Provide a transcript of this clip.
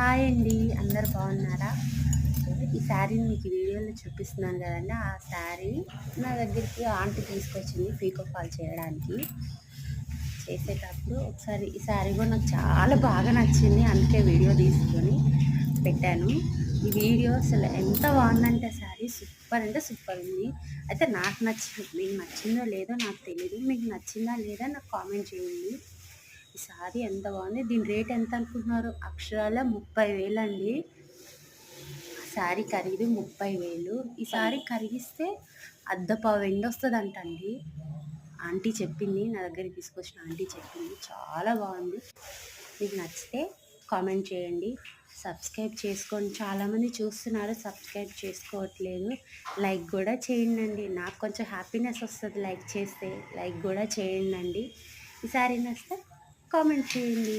Hi అండి. అందరు బాగున్నారా? ఈ శారీని మీకు వీడియోలో చూపిస్తున్నాను కదండి. ఆ శారీ నా దగ్గరికి ఆంటీ తీసుకొచ్చింది పీకో ఫాల్ చేయడానికి. చేసేటప్పుడు ఒకసారి ఈ శారీ కూడా నాకు చాలా బాగా నచ్చింది. అందుకే వీడియో తీసుకొని పెట్టాను. ఈ వీడియో అసలు ఎంత బాగుందంటే శారీ సూపర్ అంటే సూపర్ ఉంది. అయితే నాకు నచ్చింది, మీకు నచ్చిందో లేదో నాకు తెలియదు. మీకు నచ్చిందా లేదా నాకు కామెంట్ చేయండి. ఈ శారీ ఎంత బాగుంది. దీని రేట్ ఎంత అనుకుంటున్నారు? అక్షరాల 30,000 అండి. శారీ ఖరీదు 30,000. ఈ శారీ కరిగిస్తే అద్దపావు ఎండ వస్తుందంటండి. ఆంటీ చెప్పింది, నా దగ్గరికి తీసుకొచ్చిన ఆంటీ చెప్పింది. చాలా బాగుంది. మీకు నచ్చితే కామెంట్ చేయండి, సబ్స్క్రైబ్ చేసుకోండి. చాలామంది చూస్తున్నారు, సబ్స్క్రైబ్ చేసుకోవట్లేదు. లైక్ కూడా చేయండి. నాకు కొంచెం హ్యాపీనెస్ వస్తుంది లైక్ చేస్తే. లైక్ కూడా చేయండి. ఈ శారీ నచ్చితే కామెంట్ చేయండి.